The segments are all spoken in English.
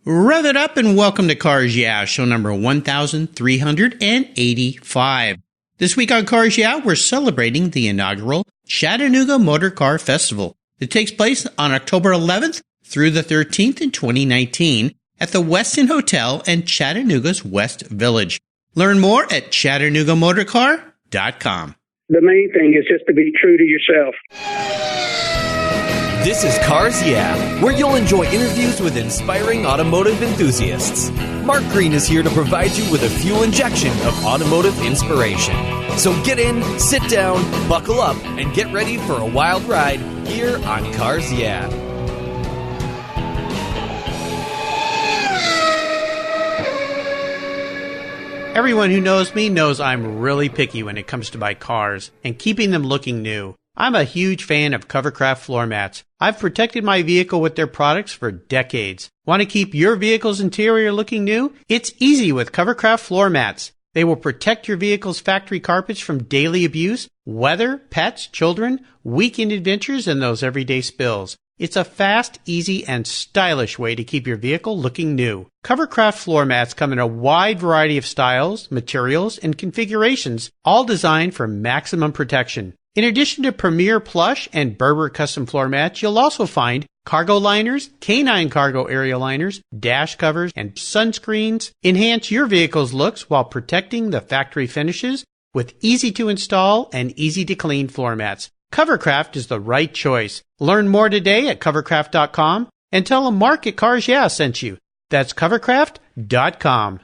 Rev it up and welcome to Cars Yeah, show number 1385. This week on Cars Yeah, we're celebrating the inaugural Chattanooga MotorCar Festival. It takes place on October 11th through the 13th in 2019 at the Westin Hotel and Chattanooga's West Village. Learn more at ChattanoogaMotorCar.com. The main thing is just to be true to yourself. This is Cars Yeah, where you'll enjoy interviews with inspiring automotive enthusiasts. Mark Green is here to provide you with a fuel injection of automotive inspiration. So get in, sit down, buckle up, and get ready for a wild ride here on Cars Yeah. Everyone who knows me knows I'm really picky when it comes to my cars and keeping them looking new. I'm a huge fan of Covercraft floor mats. I've protected my vehicle with their products for decades. Want to keep your vehicle's interior looking new? It's easy with Covercraft floor mats. They will protect your vehicle's factory carpets from daily abuse, weather, pets, children, weekend adventures, and those everyday spills. It's a fast, easy, and stylish way to keep your vehicle looking new. Covercraft floor mats come in a wide variety of styles, materials, and configurations, all designed for maximum protection. In addition to Premier Plush and Berber custom floor mats, you'll also find cargo liners, canine cargo area liners, dash covers, and sunscreens. Enhance your vehicle's looks while protecting the factory finishes with easy-to-install and easy-to-clean floor mats. Covercraft is the right choice. Learn more today at covercraft.com and tell them Mark at Cars Yeah sent you. That's covercraft.com.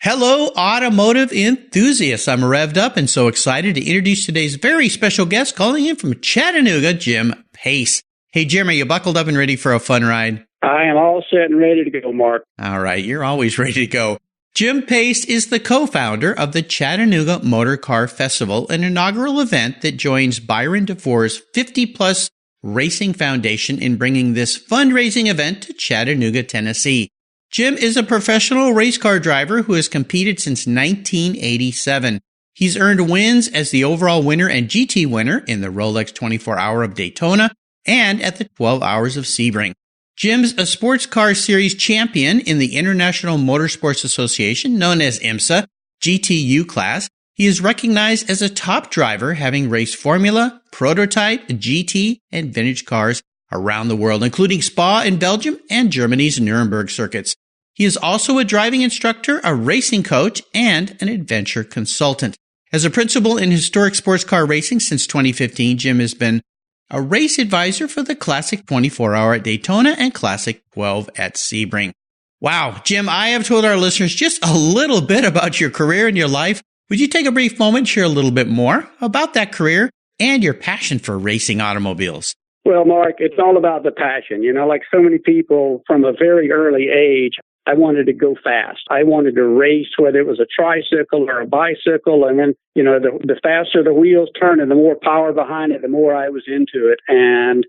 Hello, automotive enthusiasts. I'm revved up and so excited to introduce today's very special guest calling in from Chattanooga, Jim Pace. Hey, Jim, are you buckled up and ready for a fun ride? I am all set and ready to go, Mark. All right, you're always ready to go. Jim Pace is the co-founder of the Chattanooga MotorCar Festival, an inaugural event that joins Byron Defoor's 50-plus Racing Foundation in bringing this fundraising event to Chattanooga, Tennessee. Jim is a professional race car driver who has competed since 1987. He's earned wins as the overall winner and GT winner in the Rolex 24 Hour of Daytona and at the 12 Hours of Sebring. Jim's a sports car series champion in the International Motorsports Association, known as IMSA, GTU class. He is recognized as a top driver, having raced Formula, Prototype, GT, and vintage cars around the world, including Spa in Belgium and Germany's Nurburgring circuits. He is also a driving instructor, a racing coach, and an adventure consultant. As a principal in Historic Sportscar Racing since 2015, Jim has been a race advisor for the Classic 24 Hour at Daytona and Classic 12 at Sebring. Wow, Jim, I have told our listeners just a little bit about your career and your life. Would you take a brief moment and share a little bit more about that career and your passion for racing automobiles? Well, Mark, it's all about the passion. You know, like so many people from a very early age, I wanted to go fast. I wanted to race, whether it was a tricycle or a bicycle. And then, you know, the faster the wheels turned and the more power behind it, the more I was into it. And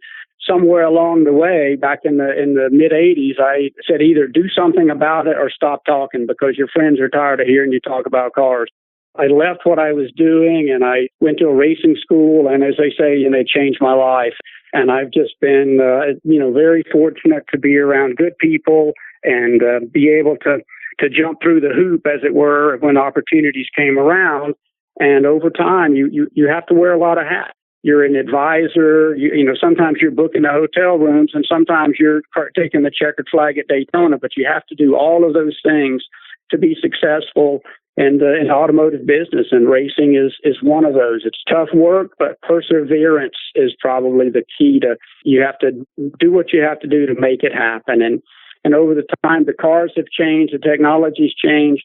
somewhere along the way, back in the mid 80s, I said either do something about it or stop talking because your friends are tired of hearing you talk about cars. I left what I was doing and I went to a racing school. And as they say, you know, it changed my life. And I've just been, very fortunate to be around good people and be able to jump through the hoop, as it were, when opportunities came around. And over time, you have to wear a lot of hats. You're an advisor. Sometimes you're booking the hotel rooms, and sometimes you're taking the checkered flag at Daytona. But you have to do all of those things to be successful in the automotive business, and racing is one of those. It's tough work, but perseverance is probably the key to. You have to do what you have to do to make it happen. And over the time, the cars have changed, the technology's changed,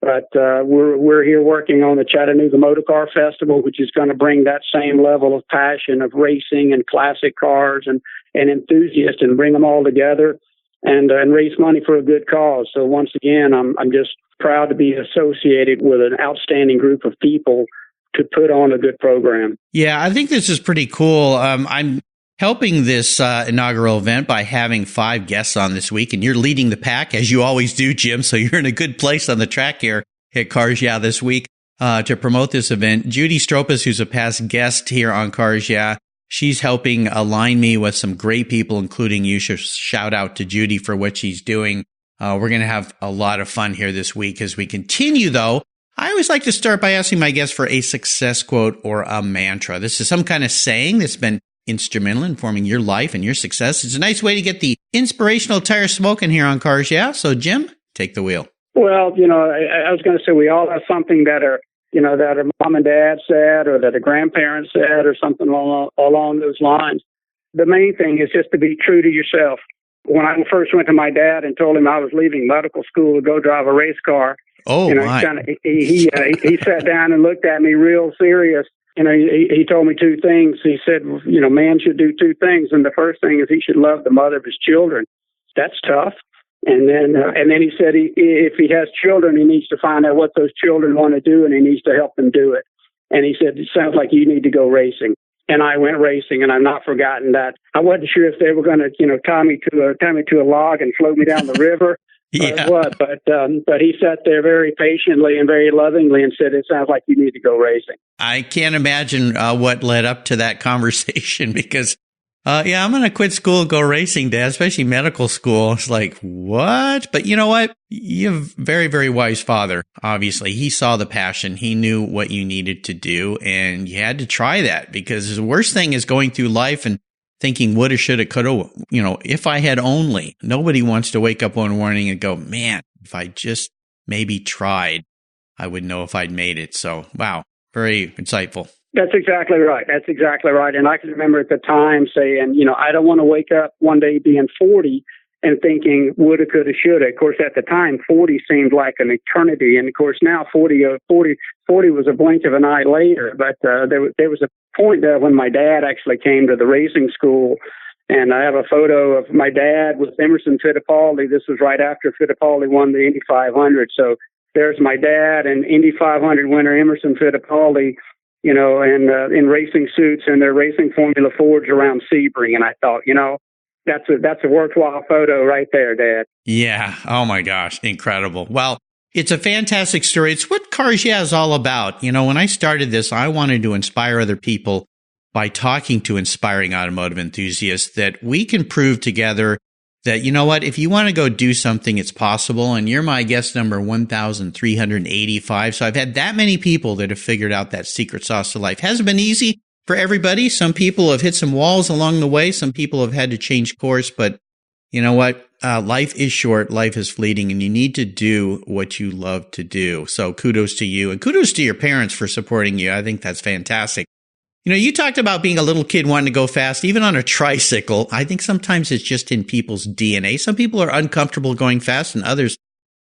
but we're here working on the Chattanooga MotorCar Festival, which is going to bring that same level of passion of racing and classic cars and enthusiasts, and bring them all together and raise money for a good cause. So once again, I'm just proud to be associated with an outstanding group of people to put on a good program. Yeah, I think this is pretty cool. I'm helping this inaugural event by having 5 guests on this week, and you're leading the pack, as you always do, Jim, so you're in a good place on the track here at Cars Yeah this week to promote this event. Judy Stropas, who's a past guest here on Cars Yeah, She's helping align me with some great people, including you. Shout out to Judy for what she's doing. We're going to have a lot of fun here this week as we continue, though. I always like to start by asking my guests for a success quote or a mantra. This is some kind of saying that's been instrumental in forming your life and your success. It's a nice way to get the inspirational tire smoking here on Cars Yeah. So, Jim, take the wheel. Well, I was going to say we all have something that our mom and dad said or that a grandparent said or something along those lines. The main thing is just to be true to yourself. When I first went to my dad and told him I was leaving medical school to go drive a race car, he sat down and looked at me real serious. He told me two things. He said, man should do two things. And the first thing is he should love the mother of his children. That's tough. And then he said if he has children, he needs to find out what those children want to do, and he needs to help them do it. And he said, it sounds like you need to go racing. And I went racing, and I've not forgotten that. I wasn't sure if they were going to, tie me to a log and float me down the river. Yeah. Or what, but he sat there very patiently and very lovingly and said, it sounds like you need to go racing. I can't imagine what led up to that conversation because, I'm going to quit school and go racing, Dad, especially medical school. It's like, what? But you know what? You have a very, very wise father. Obviously, he saw the passion. He knew what you needed to do, and you had to try that because the worst thing is going through life and thinking woulda, shoulda, coulda, if I had only. Nobody wants to wake up one morning and go, man, if I just maybe tried, I would know if I'd made it. So, wow, very insightful. That's exactly right. And I can remember at the time saying, I don't want to wake up one day being 40 and thinking woulda, coulda, shoulda. Of course, at the time, 40 seemed like an eternity. And of course, now 40 was a blink of an eye later. But there was a point there when my dad actually came to the racing school. And I have a photo of my dad with Emerson Fittipaldi. This was right after Fittipaldi won the Indy 500. So there's my dad and Indy 500 winner Emerson Fittipaldi, and in racing suits, and they're racing Formula Fords around Sebring. And I thought, that's a worthwhile photo right there, Dad. Yeah. Oh my gosh. Incredible. Well, it's a fantastic story. It's what Cars Yeah is all about. When I started this, I wanted to inspire other people by talking to inspiring automotive enthusiasts that we can prove together that, if you want to go do something, it's possible. And you're my guest number 1,385. So I've had that many people that have figured out that secret sauce to life. Hasn't been easy for everybody. Some people have hit some walls along the way. Some people have had to change course. But you know what? Life is short. Life is fleeting. And you need to do what you love to do. So kudos to you. And kudos to your parents for supporting you. I think that's fantastic. You talked about being a little kid wanting to go fast, even on a tricycle. I think sometimes it's just in people's DNA. Some people are uncomfortable going fast and others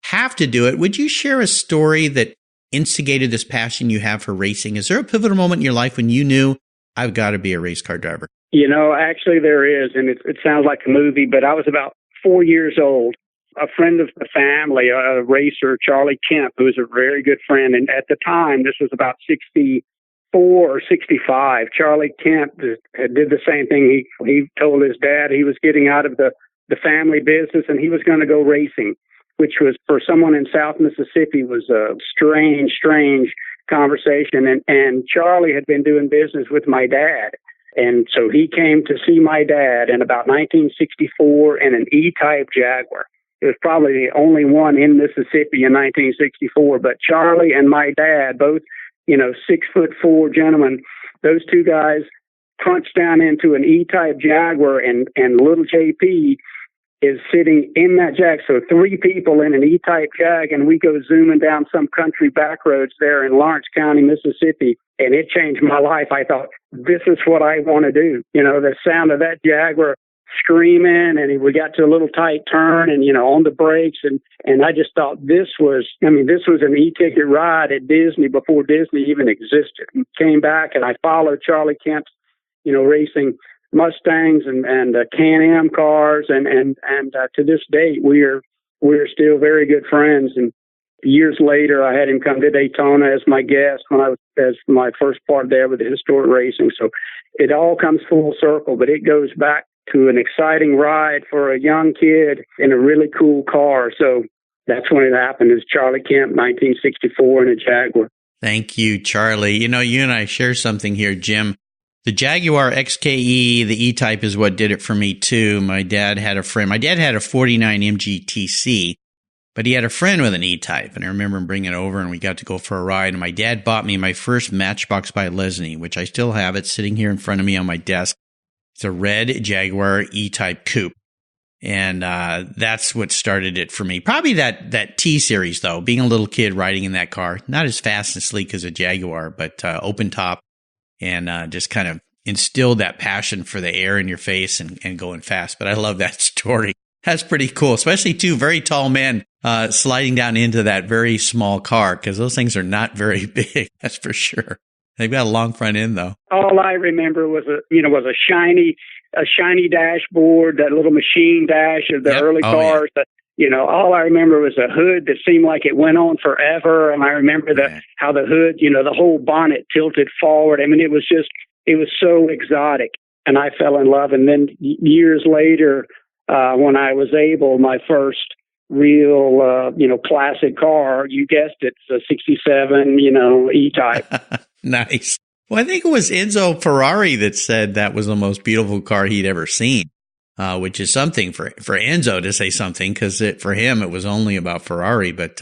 have to do it. Would you share a story that instigated this passion you have for racing? Is there a pivotal moment in your life when you knew, I've got to be a race car driver? Actually there is, and it sounds like a movie, but I was about 4 years old. A friend of the family, a racer, Charlie Kemp, who was a very good friend, and at the time, this was about 64 or 65. Charlie Kemp did the same thing. He told his dad he was getting out of the family business and he was going to go racing, which was for someone in South Mississippi was a strange conversation. And Charlie had been doing business with my dad. And so he came to see my dad in about 1964 in an E-Type Jaguar. It was probably the only one in Mississippi in 1964. But Charlie and my dad, both 6'4" gentlemen, those two guys crunched down into an E-Type Jaguar, and little JP is sitting in that Jag. So three people in an E-Type Jag, and we go zooming down some country back roads there in Lawrence County, Mississippi, and it changed my life. I thought, this is what I want to do. The sound of that Jaguar screaming, and we got to a little tight turn and, on the brakes. And I just thought this was an e-ticket ride at Disney before Disney even existed. And came back and I followed Charlie Kemp's, racing Mustangs and Can-Am cars. And to this date, we're still very good friends. And years later, I had him come to Daytona as my guest as my first part there with the Historic Racing. So it all comes full circle, but it goes back to an exciting ride for a young kid in a really cool car. So that's when it happened. It was Charlie Kemp, 1964 in a Jaguar. Thank you, Charlie. You and I share something here, Jim. The Jaguar XKE, the E-Type, is what did it for me, too. My dad had a 49 MGTC, but he had a friend with an E-Type, and I remember him bringing it over, and we got to go for a ride, and my dad bought me my first Matchbox by Lesney, which I still have. It's sitting here in front of me on my desk. It's a red Jaguar E-Type coupe, and that's what started it for me. Probably that T-Series, though, being a little kid riding in that car. Not as fast and sleek as a Jaguar, but open top. And just kind of instilled that passion for the air in your face and going fast. But I love that story. That's pretty cool, especially two very tall men sliding down into that very small car, because those things are not very big, that's for sure. They've got a long front end, though. All I remember was a shiny dashboard, that little machine dash of the early cars. Yeah. All I remember was a hood that seemed like it went on forever. And I remember how the hood, the whole bonnet tilted forward. I mean, it was so exotic, and I fell in love. And then years later, when I was able, my first real, classic car, you guessed it, it's a 67, E-Type. Nice. Well, I think it was Enzo Ferrari that said that was the most beautiful car he'd ever seen. Which is something for Enzo to say something, because for him, it was only about Ferrari. But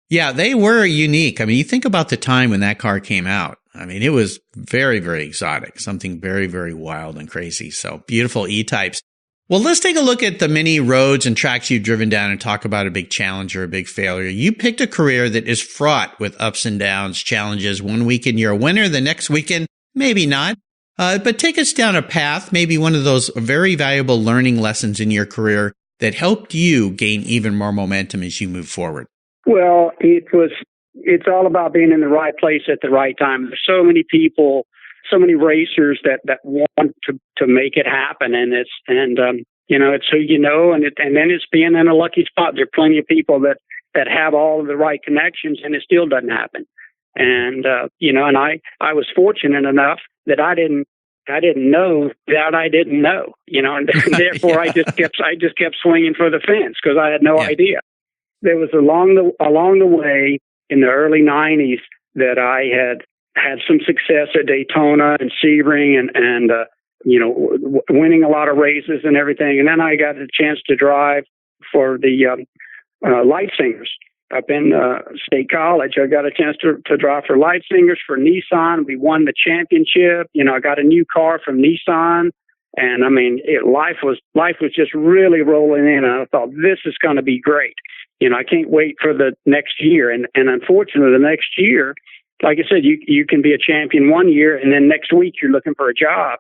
yeah, they were unique. I mean, you think about the time when that car came out. I mean, it was very, very exotic, something very, very wild and crazy. So beautiful E-Types. Well, let's take a look at the many roads and tracks you've driven down and talk about a big challenge or a big failure. You picked a career that is fraught with ups and downs, challenges. One weekend you're a winner, the next weekend, maybe not. But take us down a path, maybe one of those very valuable learning lessons in your career that helped you gain even more momentum as you move forward. Well, it's all about being in the right place at the right time. There's so many people, so many racers that want to make it happen, and it's who and then it's being in a lucky spot. There are plenty of people that have all of the right connections, and it still doesn't happen. And and I was fortunate enough that I didn't know that I didn't know, and therefore I just kept swinging for the fence because I had no idea. There was along the way in the early 90s that I had some success at Daytona and Sebring and winning a lot of races and everything. And then I got a chance to drive for the Light Singers up in State College. I got a chance to drive for Light Singers for Nissan. We won the championship. I got a new car from Nissan, and I mean, life was just really rolling in. And I thought, this is going to be great. I can't wait for the next year. And unfortunately, the next year, like I said, you can be a champion one year, and then next week you're looking for a job.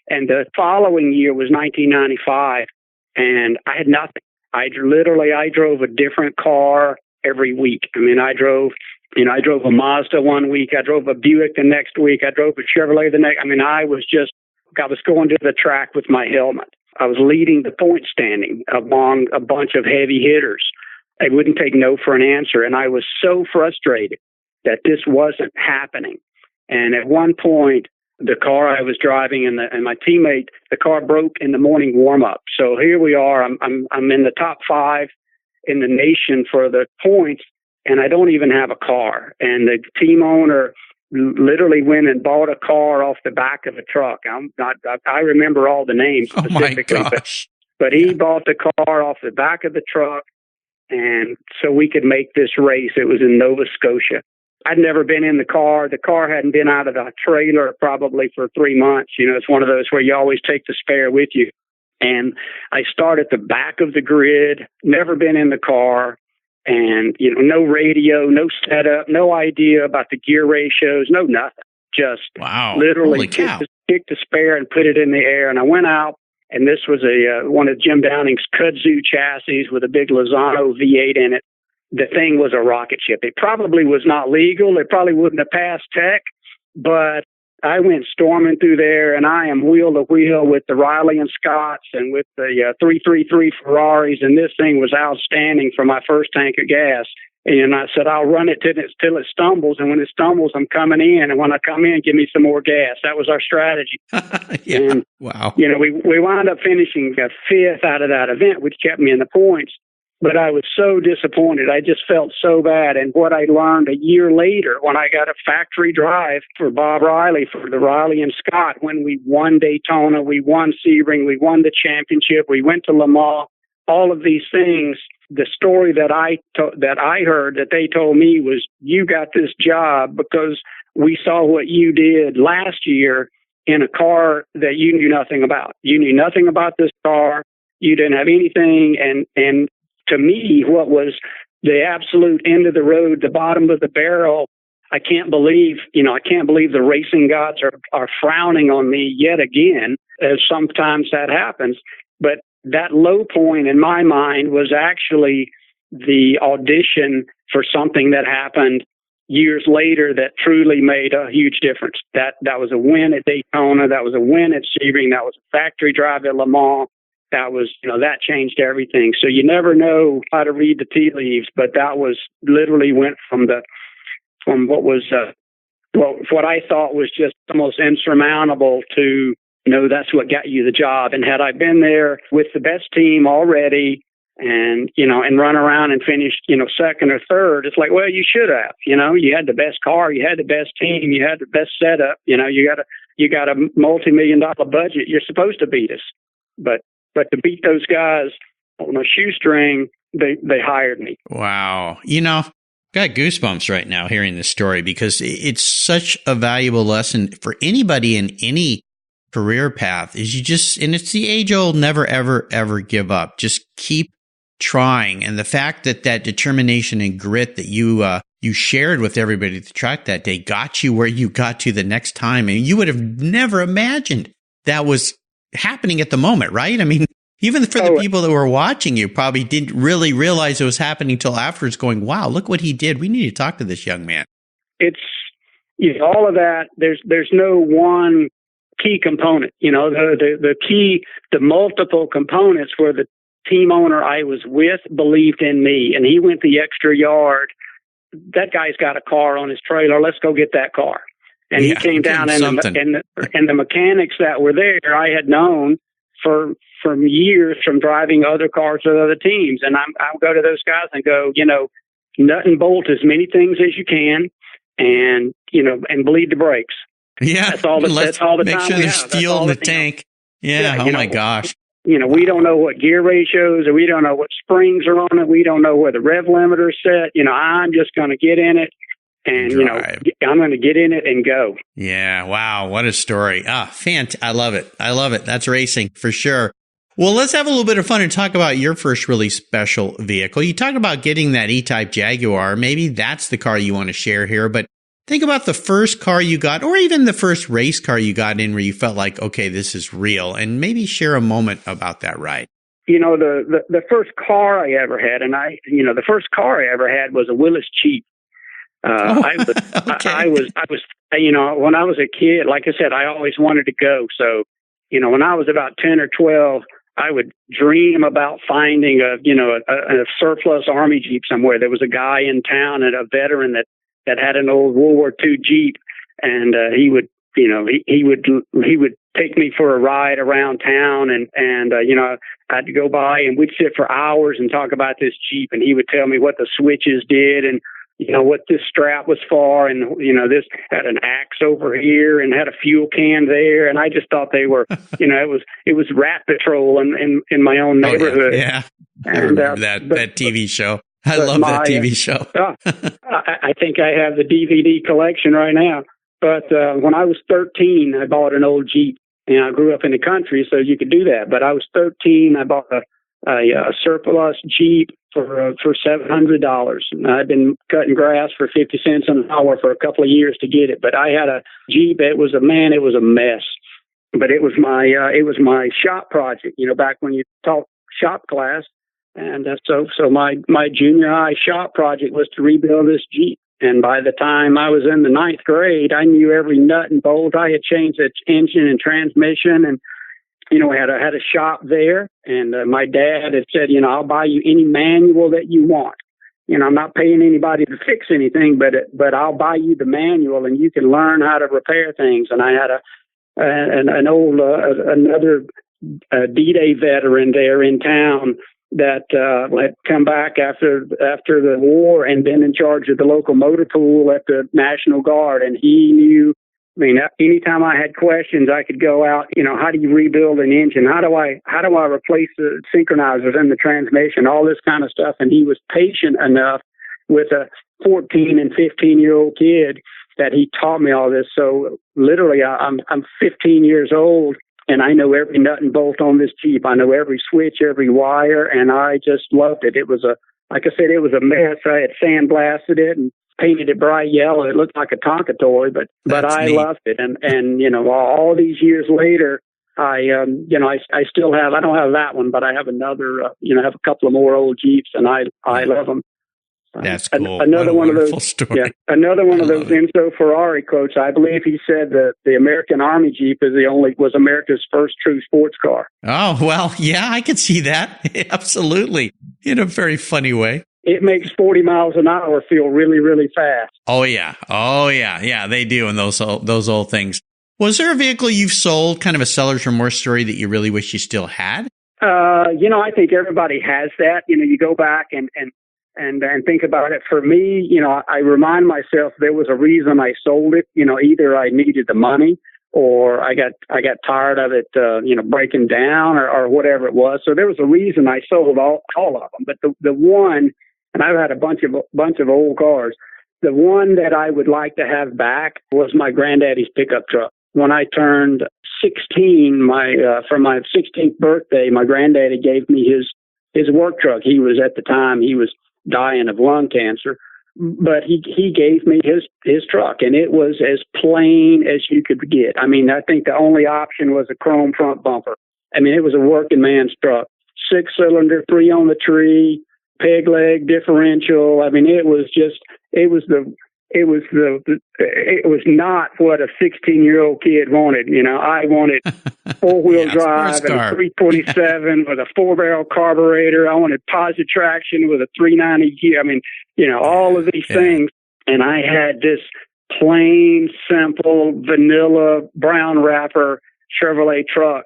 And the following year was 1995, and I had nothing. I drove a different car every week. I mean, I drove a Mazda one week. I drove a Buick the next week. I drove a Chevrolet the next. I mean, I was going to the track with my helmet. I was leading the point standing among a bunch of heavy hitters. I wouldn't take no for an answer. And I was so frustrated that this wasn't happening. And at one point, the car I was driving and my teammate, the car broke in the morning warm up. So here we are. I'm in the top 5 in the nation for the points, and I don't even have a car. And the team owner literally went and bought a car off the back of a truck. I remember all the names specifically, but he bought the car off the back of the truck, and so we could make this race. It was in Nova Scotia. I'd never been in the car. The car hadn't been out of the trailer probably for 3 months. It's one of those where you always take the spare with you. And I start at the back of the grid, never been in the car, and, no radio, no setup, no idea about the gear ratios, no nothing. Just literally kicked the spare and put it in the air. And I went out, and this was one of Jim Downing's kudzu chassis with a big Lozano V8 in it. The thing was a rocket ship. It probably was not legal. It probably wouldn't have passed tech, but I went storming through there, and I am wheel to wheel with the Riley and Scotts and with the 333 Ferraris, and this thing was outstanding for my first tank of gas. And I said, I'll run it till it stumbles, and when it stumbles, I'm coming in, and when I come in, give me some more gas. That was our strategy. Yeah. And, wow. we wound up finishing 5th out of that event, which kept me in the points. But I was so disappointed. I just felt so bad. And what I learned a year later when I got a factory drive for Bob Riley, for the Riley and Scott, when we won Daytona, we won Sebring, we won the championship, we went to Le Mans, all of these things, the story that I heard that they told me was, you got this job because we saw what you did last year in a car that you knew nothing about. You knew nothing about this car. You didn't have anything. And to me, what was the absolute end of the road, the bottom of the barrel, I can't believe the racing gods are frowning on me yet again, as sometimes that happens. But that low point in my mind was actually the audition for something that happened years later that truly made a huge difference. That was a win at Daytona. That was a win at Sebring. That was a factory drive at Le Mans. That was, that changed everything. So you never know how to read the tea leaves, but that was literally went from what was, what I thought was just almost insurmountable to, that's what got you the job. And had I been there with the best team already and run around and finished, second or third, it's like, well, you should have, you had the best car, you had the best team, you had the best setup, you got a multi-million-dollar budget. You're supposed to beat us. But to beat those guys on a shoestring, they hired me. Wow. Got goosebumps right now hearing this story because it's such a valuable lesson for anybody in any career path and it's the age old never, ever, ever give up. Just keep trying. And the fact that determination and grit that you shared with everybody at the track that day got you where you got to the next time. And you would have never imagined that was happening at the moment, right? I mean, even for the people that were watching you probably didn't really realize it was happening until afterwards going, wow, look what he did. We need to talk to this young man. It's all of that. There's no one key component, the key, the multiple components where the team owner I was with believed in me and he went the extra yard. That guy's got a car on his trailer. Let's go get that car. And he came down and the mechanics that were there, I had known from years from driving other cars with other teams. And I'll go to those guys and go, nut and bolt as many things as you can and bleed the brakes. Yeah. That's all the make time sure we there's have. fuel in the tank. Yeah. Oh my gosh. We don't know what gear ratios or we don't know what springs are on it. We don't know where the rev limiter is set. I'm just going to get in it. And, I'm going to get in it and go. Yeah. Wow. What a story. I love it. I love it. That's racing for sure. Well, let's have a little bit of fun and talk about your first really special vehicle. You talk about getting that E-Type Jaguar. Maybe that's the car you want to share here, but think about the first car you got or even the first race car you got in where you felt like, okay, this is real, and maybe share a moment about that ride. The first car I ever had, the first car I ever had was a Willis Jeep. I was, when I was a kid, like I said, I always wanted to go. So, when I was about 10 or 12, I would dream about finding a surplus Army Jeep somewhere. There was a guy in town and a veteran that had an old World War II Jeep, and he would take me for a ride around town, and I'd go by and we'd sit for hours and talk about this Jeep, and he would tell me what the switches did and what this strap was for, and this had an axe over here and had a fuel can there, and I just thought they were, it was Rat Patrol in my own neighborhood. Oh, yeah. I remember that TV show. I love that TV show. I think I have the DVD collection right now. But when I was 13, I bought an old Jeep. And I grew up in the country, so you could do that. But I was 13. I bought a surplus Jeep for $700. And I'd been cutting grass for 50 cents an hour for a couple of years to get it. But I had a Jeep. It was a mess. But it was my shop project. Back when you taught shop class. And so my junior high shop project was to rebuild this Jeep. And by the time I was in the 9th grade, I knew every nut and bolt. I had changed its engine and transmission, and had a shop there. And my dad had said, I'll buy you any manual that you want. I'm not paying anybody to fix anything, but I'll buy you the manual, and you can learn how to repair things. And I had another D-Day veteran there in town that had come back after the war and been in charge of the local motor pool at the National Guard. And he knew, I mean, anytime I had questions, I could go out, how do you rebuild an engine? How do I replace the synchronizers and the transmission, all this kind of stuff. And he was patient enough with a 14 and 15-year-old kid that he taught me all this. So literally, I'm 15 years old, and I know every nut and bolt on this Jeep. I know every switch, every wire, and I just loved it. It was like I said, it was a mess. I had sandblasted it and painted it bright yellow. It looked like a Tonka toy, but I loved it. And all these years later, I still have, I don't have that one, but I have another, I have a couple of more old Jeeps, and I love them. That's cool. Another one of those story. Yeah, another one of those Enzo Ferrari quotes. I believe he said that the American Army Jeep was America's first true sports car. Oh, well, yeah, I could see that. Absolutely. In a very funny way. It makes 40 miles an hour feel really, really fast. Oh, yeah. Yeah, they do in those old things. Was there a vehicle you've sold, kind of a seller's remorse story that you really wish you still had? I think everybody has that. You go back and think about it. For me, I remind myself there was a reason I sold it. Either I needed the money or I got tired of it, breaking down or whatever it was. So there was a reason I sold all of them. But the one, and I've had a bunch of old cars, the one that I would like to have back was my granddaddy's pickup truck. When I turned 16, for my 16th birthday, my granddaddy gave me his work truck. He was dying of lung cancer, but he gave me his truck, and it was as plain as you could get. I mean, I think the only option was a chrome front bumper. I mean, it was a working man's truck, 6-cylinder, 3 on the tree, peg leg differential. I mean, it was not what a 16-year-old kid wanted. I wanted 4-wheel drive and a 327 with a 4-barrel carburetor. I wanted positive traction with a 390 gear. I mean, all of these things. And I had this plain, simple, vanilla brown wrapper Chevrolet truck,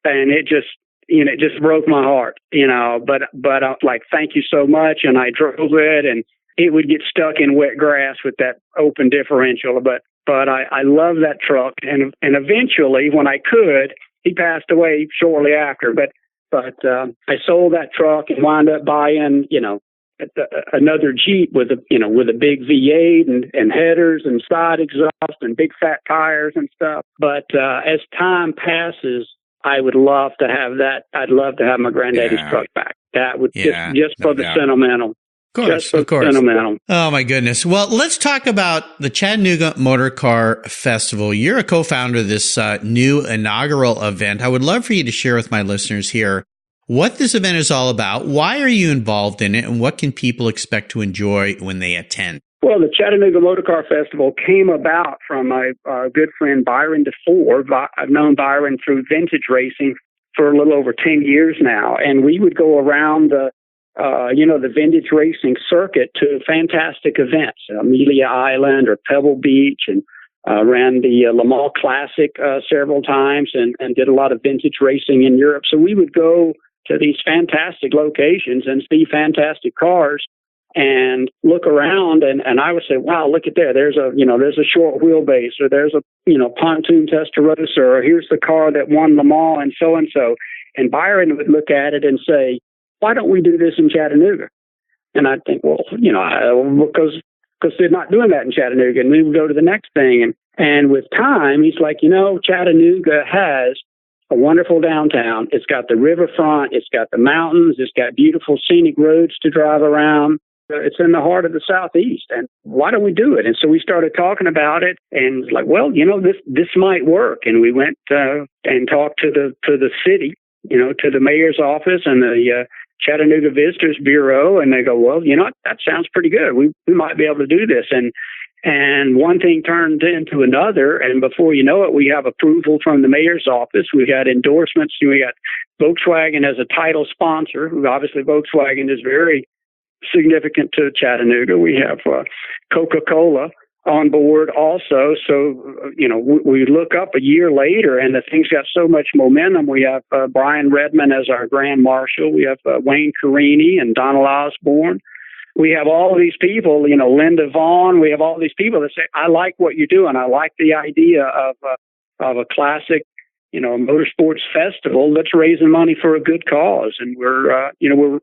and it just broke my heart. But I'm like, thank you so much. And I drove it, and it would get stuck in wet grass with that open differential. But I love that truck. And eventually, when I could, he passed away shortly after. But I sold that truck and wound up buying, another Jeep with a big V8 and headers and side exhaust and big fat tires and stuff. But as time passes, I would love to have that. I'd love to have my granddaddy's truck back. That would just for the sentimental. Of course. Sentimental. Oh, my goodness. Well, let's talk about the Chattanooga MotorCar Festival. You're a co-founder of this new inaugural event. I would love for you to share with my listeners here what this event is all about. Why are you involved in it, and what can people expect to enjoy when they attend? Well, the Chattanooga MotorCar Festival came about from my good friend Byron Defoor. I've known Byron through vintage racing for a little over 10 years now, and we would go around the vintage racing circuit to fantastic events, Amelia Island or Pebble Beach, and ran the Le Mans Classic several times and did a lot of vintage racing in Europe. So we would go to these fantastic locations and see fantastic cars and look around, and I would say, wow, look at there. There's a short wheelbase, or there's a, pontoon Testarossa, or here's the car that won Le Mans and so. And Byron would look at it and say, why don't we do this in Chattanooga? And I think, well, because they're not doing that in Chattanooga. And we would go to the next thing. And with time, he's like, Chattanooga has a wonderful downtown. It's got the riverfront. It's got the mountains. It's got beautiful scenic roads to drive around. It's in the heart of the Southeast. And why don't we do it? And so we started talking about it, and like, well, this might work. And we went and talked to the city, to the mayor's office and the Chattanooga Visitors Bureau, and they go, well, that sounds pretty good. We might be able to do this. And one thing turned into another, and before you know it, we have approval from the mayor's office. We got endorsements. We got Volkswagen as a title sponsor. Obviously, Volkswagen is very significant to Chattanooga. We have Coca-Cola on board also. So, we look up a year later and the thing's got so much momentum. We have Brian Redmond as our Grand Marshal. We have Wayne Carini and Donald Osborne. We have all of these people, Linda Vaughn. We have all these people that say, I like what you're doing. I like the idea of a classic, motorsports festival that's raising money for a good cause. And we're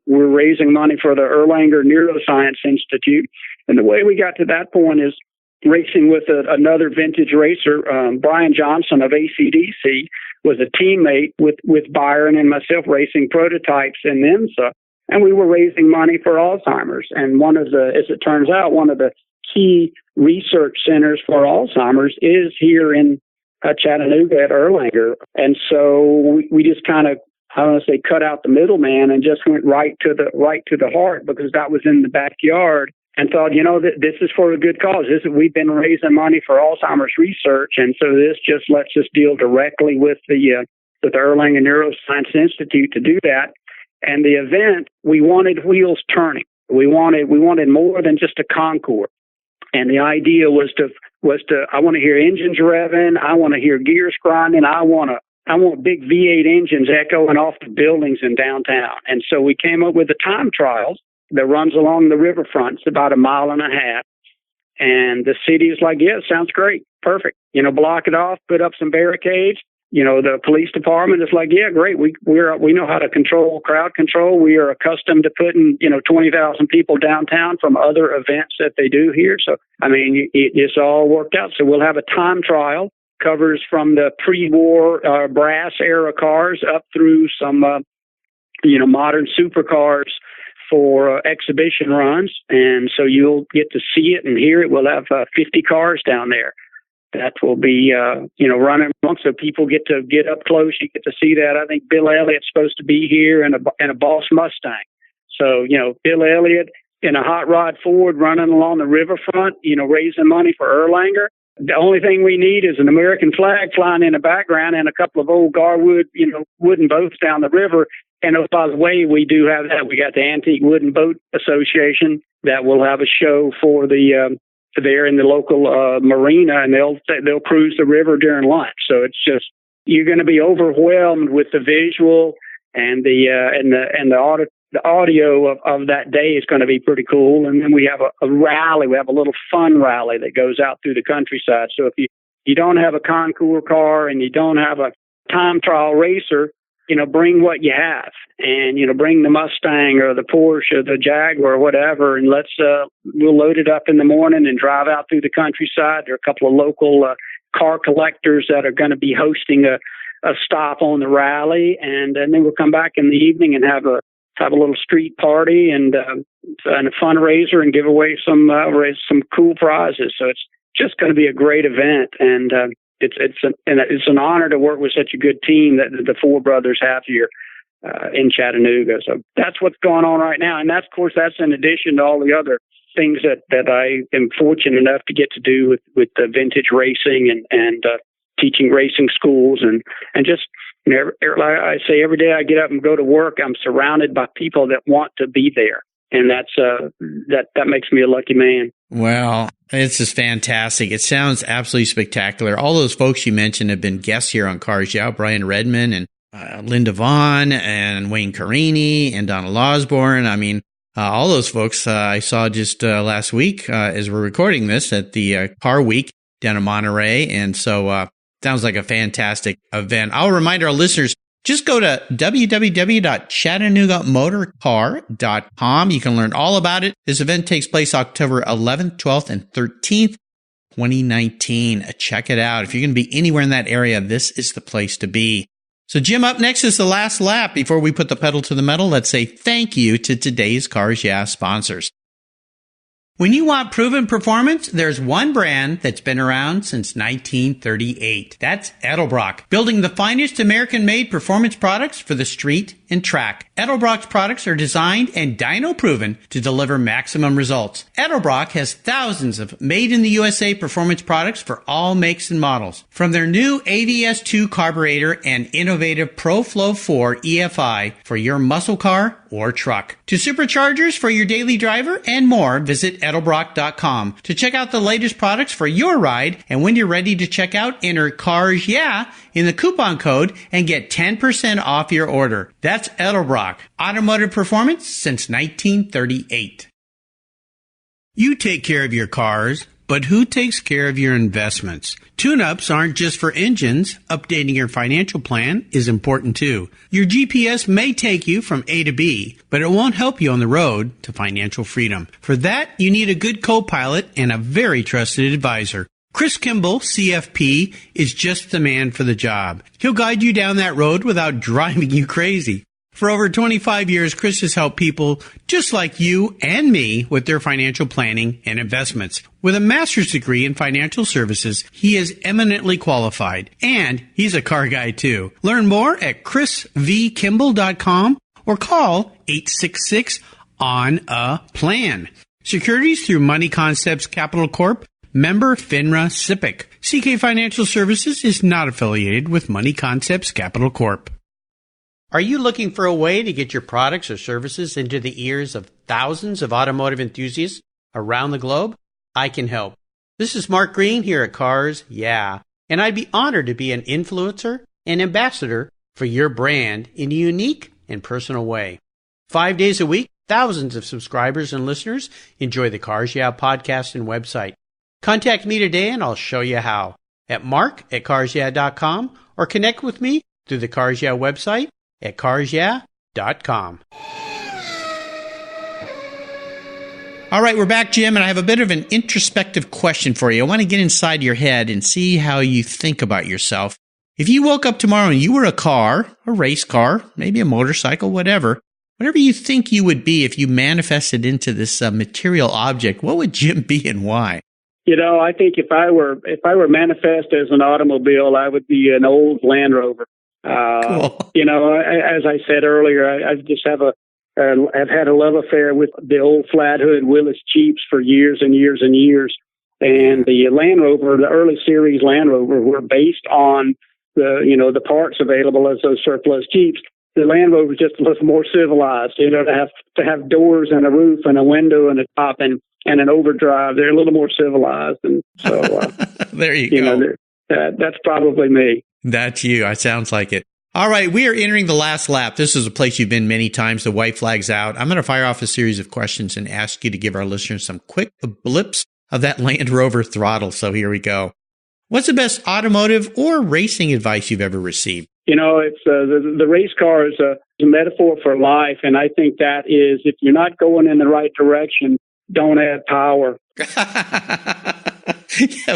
raising money for the Erlanger Neuroscience Institute. And the way we got to that point is racing with another vintage racer, Brian Johnson of ACDC, was a teammate with Byron and myself racing prototypes in IMSA. And we were raising money for Alzheimer's. And as it turns out, one of the key research centers for Alzheimer's is here in Chattanooga at Erlanger. And so we just kind of, I don't want to say cut out the middleman and just went right to the heart, because that was in the backyard, and thought, this is for a good cause. We've been raising money for Alzheimer's research. And so this just lets us deal directly with the Erlanger Neuroscience Institute to do that. And the event, we wanted wheels turning. We wanted more than just a concours. And the idea was to I want to hear engines revving. I want to hear gears grinding. I want big V8 engines echoing off the buildings in downtown. And so we came up with a time trial that runs along the riverfront. It's about 1.5 miles. And the city is like, yeah, sounds great. Perfect. Block it off, put up some barricades. The police department is like, yeah, great. We know how to crowd control. We are accustomed to putting, 20,000 people downtown from other events that they do here. So, it's all worked out. So we'll have a time trial, covers from the pre-war brass era cars up through some, modern supercars for exhibition runs. And so you'll get to see it and hear it. We'll have 50 cars down there that will be, running along, so people get to get up close. You get to see that. I think Bill Elliott's supposed to be here in a Boss Mustang. So, Bill Elliott in a hot rod Ford running along the riverfront, raising money for Erlanger. The only thing we need is an American flag flying in the background and a couple of old Garwood, wooden boats down the river. And oh, by the way, we do have that. We got the Antique Wooden Boat Association that will have a show for there in the local marina, and they'll cruise the river during lunch. So it's just, you're going to be overwhelmed with the visual and the audio of that day is going to be pretty cool. And then we have a rally. We have a little fun rally that goes out through the countryside. So if you don't have a concours car and you don't have a time trial racer, bring what you have, and, bring the Mustang or the Porsche or the Jaguar or whatever, and we'll load it up in the morning and drive out through the countryside. There are a couple of local car collectors that are going to be hosting a stop on the rally, and then we'll come back in the evening and have a little street party and a fundraiser and give away some cool prizes. So it's just going to be a great event, and it's an honor to work with such a good team that the four brothers have here in Chattanooga. So that's what's going on right now. And that's in addition to all the other things that I am fortunate enough to get to do with the vintage racing and teaching racing schools and just, like I say, every day I get up and go to work, I'm surrounded by people that want to be there. And that makes me a lucky man. Well, it's just fantastic. It sounds absolutely spectacular. All those folks you mentioned have been guests here on Cars Yeah, Brian Redmond and Linda Vaughn and Wayne Carini and Donald Osborne. All those folks I saw just last week as we're recording this at the Car Week down in Monterey. And so sounds like a fantastic event. I'll remind our listeners, just go to www.chattanoogamotorcar.com. You can learn all about it. This event takes place October 11th, 12th, and 13th, 2019. Check it out. If you're going to be anywhere in that area, this is the place to be. So, Jim, up next is the last lap. Before we put the pedal to the metal, let's say thank you to today's Cars Yeah sponsors. When you want proven performance, there's one brand that's been around since 1938. That's Edelbrock, building the finest American-made performance products for the street and track. Edelbrock's products are designed and dyno proven to deliver maximum results. Edelbrock has thousands of made-in-the-USA performance products for all makes and models. From their new AVS2 carburetor and innovative ProFlow 4 EFI for your muscle car or truck, to superchargers for your daily driver and more, visit Edelbrock.com to check out the latest products for your ride. And when you're ready to check out, enter CARS YEAH in the coupon code and get 10% off your order. That's Edelbrock, automotive performance since 1938. You take care of your cars, but who takes care of your investments? Tune-ups aren't just for engines. Updating your financial plan is important too. Your GPS may take you from A to B, but it won't help you on the road to financial freedom. For that, you need a good co-pilot and a very trusted advisor. Chris Kimball, CFP, is just the man for the job. He'll guide you down that road without driving you crazy. For over 25 years, Chris has helped people just like you and me with their financial planning and investments. With a master's degree in financial services, he is eminently qualified, and he's a car guy too. Learn more at chrisvkimball.com or call 866-ON-A-PLAN. Securities through Money Concepts Capital Corp., member FINRA SIPC. CK Financial Services is not affiliated with Money Concepts Capital Corp. Are you looking for a way to get your products or services into the ears of thousands of automotive enthusiasts around the globe? I can help. This is Mark Green here at Cars Yeah, and I'd be honored to be an influencer and ambassador for your brand in a unique and personal way. 5 days a week, thousands of subscribers and listeners enjoy the Cars Yeah podcast and website. Contact me today and I'll show you how at mark@carsyeah.com or connect with me through the Cars Yeah website at carsyeah.com. All right, we're back, Jim, and I have a bit of an introspective question for you. I want to get inside your head and see how you think about yourself. If you woke up tomorrow and you were a car, a race car, maybe a motorcycle, whatever you think you would be if you manifested into this material object, what would Jim be and why? You know, I think if I were manifest as an automobile, I would be an old Land Rover. Cool. You know, as I said earlier, I just have I've had a love affair with the old flat hood Willis Jeeps for years and years and years. And the Land Rover, the early series Land Rover, were based on the parts available as those surplus Jeeps. The Land Rover was just a little more civilized, to have doors and a roof and a window and a top and an overdrive. They're a little more civilized. And so there you go. That's probably me. That's you. It sounds like it. All right. We are entering the last lap. This is a place you've been many times. The white flag's out. I'm going to fire off a series of questions and ask you to give our listeners some quick blips of that Land Rover throttle. So here we go. What's the best automotive or racing advice you've ever received? It's the race car is a metaphor for life. And I think that is, if you're not going in the right direction, don't add power. Yeah,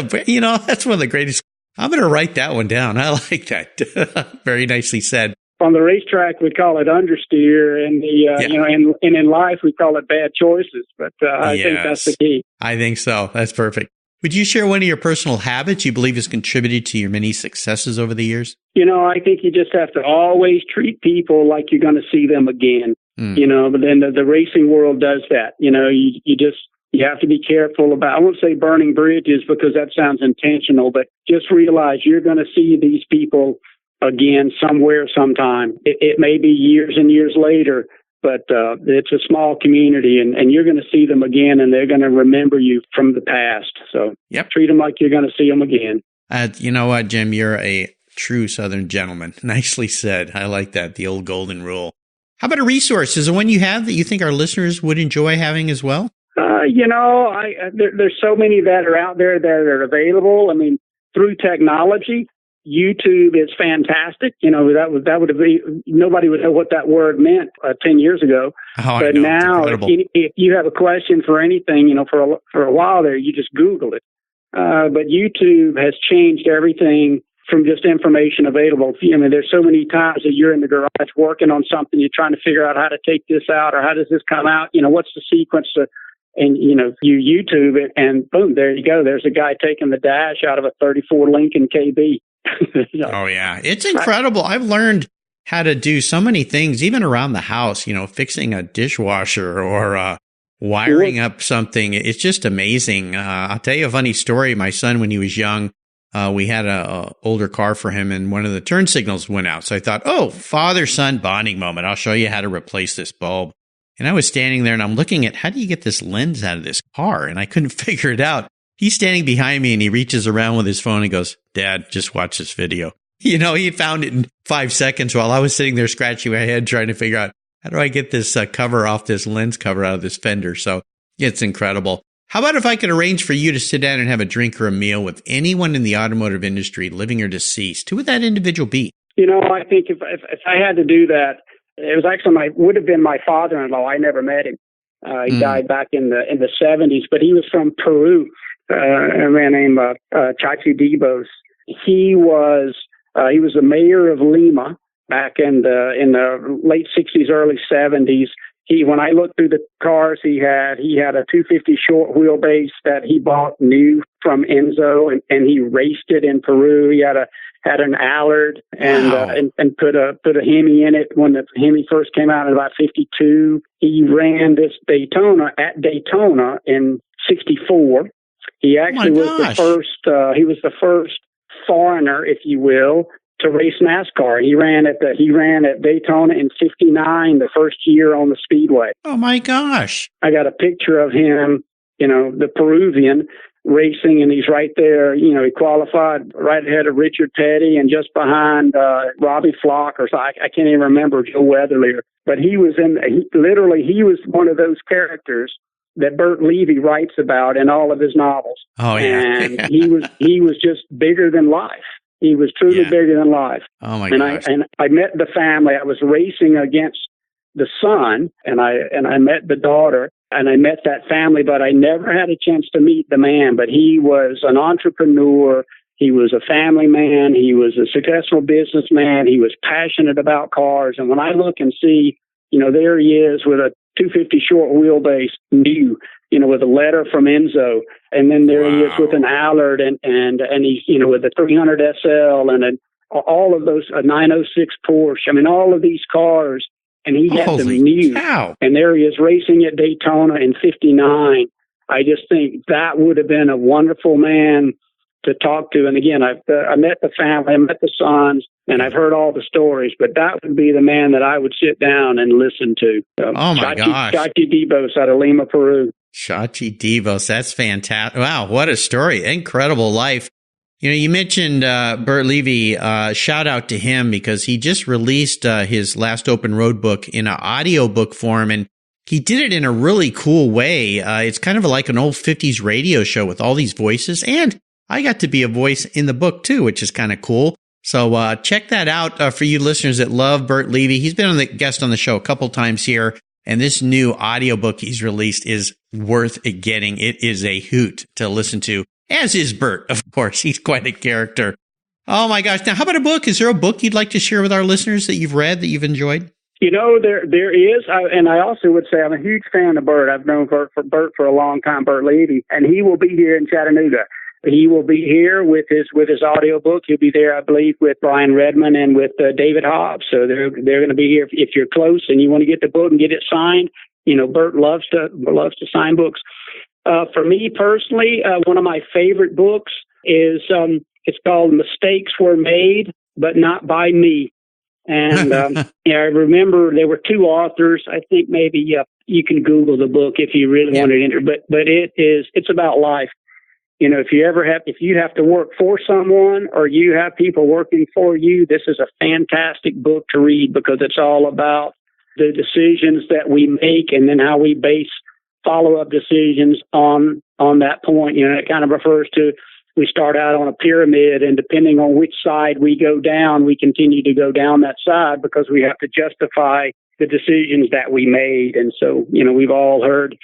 but that's one of the greatest. I'm going to write that one down. I like that. Very nicely said. On the racetrack, we call it understeer, and and in life, we call it bad choices. But I think that's the key. I think so. That's perfect. Would you share one of your personal habits you believe has contributed to your many successes over the years? I think you just have to always treat people like you're going to see them again. But then the racing world does that. You have to be careful about, I won't say burning bridges because that sounds intentional, but just realize you're going to see these people again somewhere, sometime. It may be years and years later, but it's a small community and you're going to see them again and they're going to remember you from the past. So treat them like you're going to see them again. You know what, Jim? You're a true Southern gentleman. Nicely said. I like that, the old golden rule. How about a resource? Is there one you have that you think our listeners would enjoy having as well? There's so many that are out there that are available. I mean, through technology, YouTube is fantastic. That would be, nobody would know what that word meant 10 years ago. Oh, but now, if you have a question for anything, for a while there, you just Google it. But YouTube has changed everything from just information available. There's so many times that you're in the garage working on something, you're trying to figure out how to take this out or how does this come out? What's the sequence? And, you YouTube it and boom, there you go. There's a guy taking the dash out of a 34 Lincoln KB. Oh, yeah. It's incredible. I've learned how to do so many things, even around the house, fixing a dishwasher or wiring up something. It's just amazing. I'll tell you a funny story. My son, when he was young, we had a older car for him, and one of the turn signals went out. So I thought, father-son bonding moment. I'll show you how to replace this bulb. And I was standing there, and I'm looking at, how do you get this lens out of this car? And I couldn't figure it out. He's standing behind me, and he reaches around with his phone and goes, Dad, just watch this video. He found it in 5 seconds while I was sitting there scratching my head trying to figure out, how do I get this cover off, this lens cover out of this fender? So it's incredible. How about if I could arrange for you to sit down and have a drink or a meal with anyone in the automotive industry, living or deceased? Who would that individual be? I think if I had to do that, it was actually would have been my father-in-law. I never met him. He died back in the 70s, but he was from Peru. A man named Chachi Dibos. He was the mayor of Lima back in the late 60s, early 70s. When I looked through the cars, he had a 250 short wheelbase that he bought new from Enzo, and he raced it in Peru. He had an Allard and put a Hemi in it when the Hemi first came out in about 52. He ran this Daytona at Daytona in 64. He actually was the first. He was the first foreigner, if you will, to race NASCAR. He ran at Daytona in 59, the first year on the speedway. Oh my gosh. I got a picture of him, the Peruvian racing, and he's right there. He qualified right ahead of Richard Petty and just behind Robbie Flock, or so I can't even remember, Joe Weatherly. But he was he was one of those characters that Bert Levy writes about in all of his novels. Oh yeah. And he was just bigger than life. He was truly bigger than life. Oh my gosh. I met the family. I was racing against the son, and I met the daughter, and I met that family, but I never had a chance to meet the man. But he was an entrepreneur. He was a family man. He was a successful businessman. He was passionate about cars. And when I look and see, there he is with a 250 short wheelbase new, with a letter from Enzo. And then there he is with an Allard and he's, with a 300 SL and all of those, a 906 Porsche. I mean, all of these cars, and he had them new. Cow. And there he is racing at Daytona in 59. I just think that would have been a wonderful man to talk to. And again, I met the family, I met the sons, and I've heard all the stories, but that would be the man that I would sit down and listen to. Oh my gosh. Chachi Dibos out of Lima, Peru. Chachi Dibos. That's fantastic. Wow. What a story. Incredible life. You mentioned Bert Levy. Shout out to him because he just released his last open road book in an audio book form, and he did it in a really cool way. It's kind of like an old 50s radio show with all these voices, and I got to be a voice in the book too, which is kind of cool. So check that out for you listeners that love Bert Levy. He's been the guest on the show a couple times here, and this new audiobook he's released is worth getting. It is a hoot to listen to, as is Bert, of course. He's quite a character. Oh my gosh. Now, how about a book? Is there a book you'd like to share with our listeners that you've read, that you've enjoyed? There is, and I also would say I'm a huge fan of Bert. I've known Bert for a long time, Bert Levy, and he will be here in Chattanooga. He will be here with his audiobook. He'll be there, I believe, with Brian Redmond and with David Hobbs. So they're going to be here. If you're close and you want to get the book and get it signed, Bert loves to sign books. For me personally, one of my favorite books is it's called "Mistakes Were Made, But Not by Me." And I remember there were two authors. I think maybe you can Google the book if you really want to enter. But it's about life. If you have to work for someone or you have people working for you, this is a fantastic book to read because it's all about the decisions that we make and then how we base follow-up decisions on that point. It kind of refers to, we start out on a pyramid, and depending on which side we go down, we continue to go down that side because we have to justify the decisions that we made. And so, we've all heard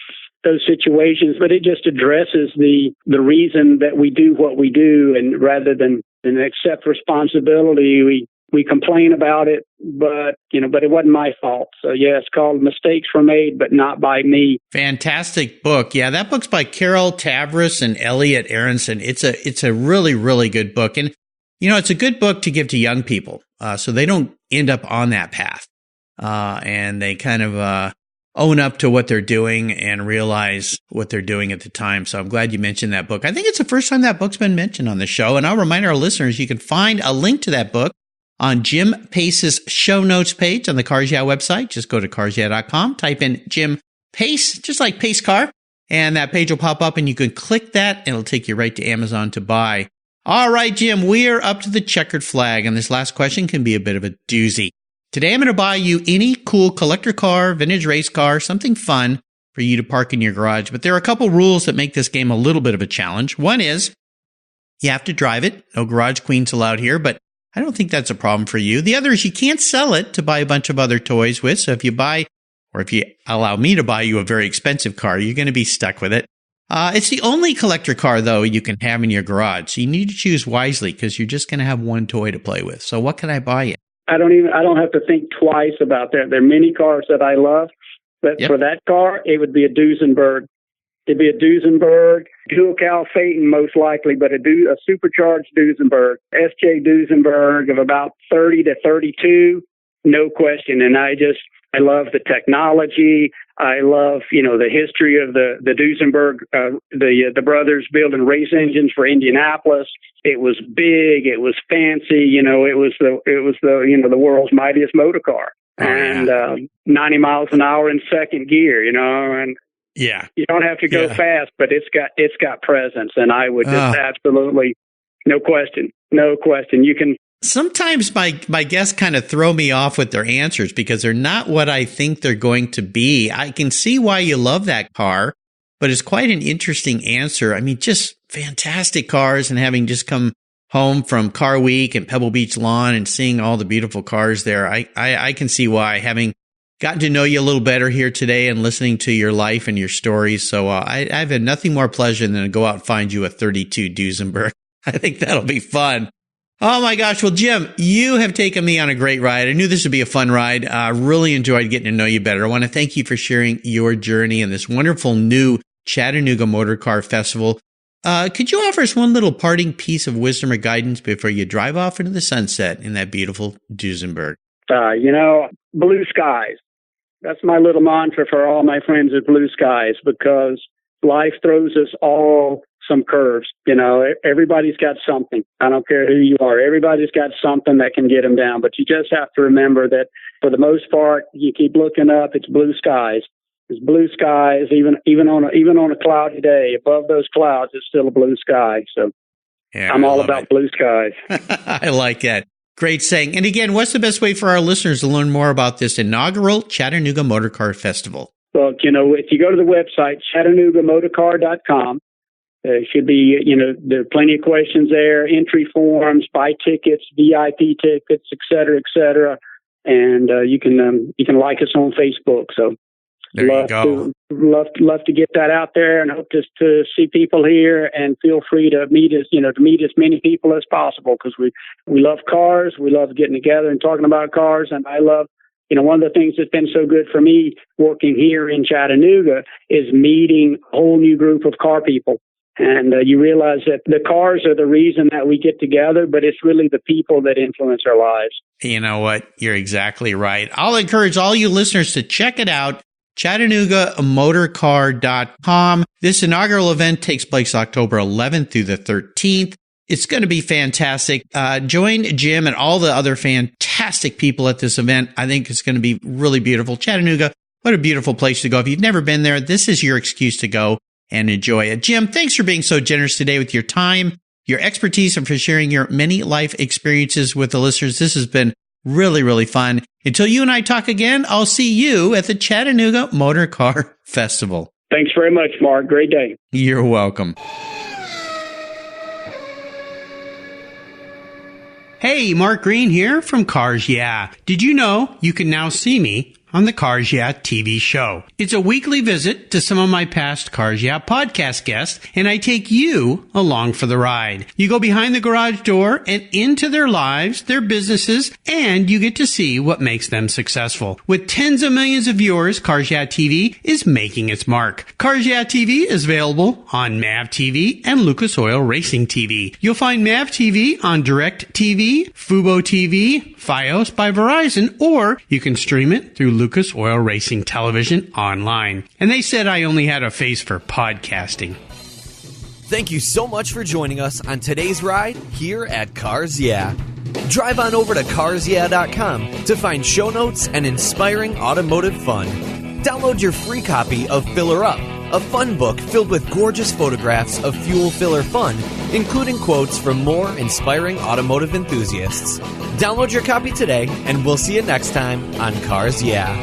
those situations, but it just addresses the reason that we do what we do, and rather than accept responsibility, we complain about it, but it wasn't my fault. So it's called "Mistakes Were Made, But Not by Me." Fantastic book. Yeah, that book's by Carol Tavris and Elliot Aronson. It's a really, really good book. And it's a good book to give to young people so they don't end up on that path. And they kind of own up to what they're doing and realize what they're doing at the time. So I'm glad you mentioned that book. I think it's the first time that book's been mentioned on the show. And I'll remind our listeners, you can find a link to that book on Jim Pace's show notes page on the Cars Yeah website. Just go to carsyeah.com, type in Jim Pace, just like Pace Car, and that page will pop up and you can click that and it'll take you right to Amazon to buy. All right, Jim, we are up to the checkered flag, and this last question can be a bit of a doozy. Today, I'm going to buy you any cool collector car, vintage race car, something fun for you to park in your garage. But there are a couple rules that make this game a little bit of a challenge. One is you have to drive it. No garage queens allowed here, but I don't think that's a problem for you. The other is you can't sell it to buy a bunch of other toys with. So if you buy, or if you allow me to buy you a very expensive car, you're going to be stuck with it. It's the only collector car, though, you can have in your garage. So you need to choose wisely because you're just going to have one toy to play with. So what can I buy you? I don't have to think twice about that. There are many cars that I love, but for that car, it would be a Duesenberg. It'd be a Duesenberg, dual cal Phaeton most likely, but a supercharged Duesenberg, SJ Duesenberg of about 30 to 32, no question. And I love the technology. I love, the history of the Duesenberg, the brothers building race engines for Indianapolis. It was big. It was fancy. It was the world's mightiest motor car, and 90 miles an hour in second gear. And yeah, you don't have to go fast, but it's got presence, and I would just absolutely, no question. You can. Sometimes my guests kind of throw me off with their answers because they're not what I think they're going to be. I can see why you love that car, but it's quite an interesting answer. I mean, just fantastic cars, and having just come home from Car Week and Pebble Beach Lawn and seeing all the beautiful cars there, I can see why, having gotten to know you a little better here today and listening to your life and your stories. So I've had nothing more pleasure than to go out and find you a 32 Duesenberg. I think that'll be fun. Oh my gosh. Well, Jim, you have taken me on a great ride. I knew this would be a fun ride. I really enjoyed getting to know you better. I want to thank you for sharing your journey in this wonderful new Chattanooga MotorCar Festival. Could you offer us one little parting piece of wisdom or guidance before you drive off into the sunset in that beautiful Duesenberg? Blue skies. That's my little mantra for all my friends at Blue Skies, because life throws us all some curves. Everybody's got something. I don't care who you are. Everybody's got something that can get them down. But you just have to remember that for the most part, you keep looking up. It's blue skies. It's blue skies. Even on a cloudy day, above those clouds, it's still a blue sky. So I'm all about blue skies. I like that. Great saying. And again, what's the best way for our listeners to learn more about this inaugural Chattanooga MotorCar Festival? Well, if you go to the website, ChattanoogaMotorCar.com, there should be, there are plenty of questions there, entry forms, buy tickets, VIP tickets, et cetera, and you can like us on Facebook. So there you go. Love to get that out there, and hope to see people here. And feel free to meet us, to meet as many people as possible, because we love cars, we love getting together and talking about cars, and I love. One of the things that's been so good for me working here in Chattanooga is meeting a whole new group of car people. And you realize that the cars are the reason that we get together, but it's really the people that influence our lives. You know what? You're exactly right. I'll encourage all you listeners to check it out, ChattanoogaMotorCar.com. This inaugural event takes place October 11th through the 13th. It's going to be fantastic. Join Jim and all the other fantastic people at this event. I think it's going to be really beautiful. Chattanooga, what a beautiful place to go. If you've never been there, this is your excuse to go and enjoy it. Jim, thanks for being so generous today with your time, your expertise, and for sharing your many life experiences with the listeners. This has been really, really fun. Until you and I talk again, I'll see you at the Chattanooga MotorCar Festival. Thanks very much, Mark. Great day. You're welcome. Hey, Mark Green here from Cars Yeah. Did you know you can now see me on the Cars Yeah TV show. It's a weekly visit to some of my past Cars Yeah podcast guests, and I take you along for the ride. You go behind the garage door and into their lives, their businesses, and you get to see what makes them successful. With tens of millions of viewers, Cars Yeah TV is making its mark. Cars Yeah TV is available on MAV TV and Lucas Oil Racing TV. You'll find MAV TV on Direct TV, Fubo TV, Fios by Verizon, or you can stream it through Lucas Oil Racing Television online. And they said I only had a face for podcasting. Thank you so much for joining us on today's ride here at Cars Yeah. Drive on over to carsyeah.com to find show notes and inspiring automotive fun. Download your free copy of Filler Up, a fun book filled with gorgeous photographs of fuel filler fun, including quotes from more inspiring automotive enthusiasts. Download your copy today, and we'll see you next time on Cars Yeah.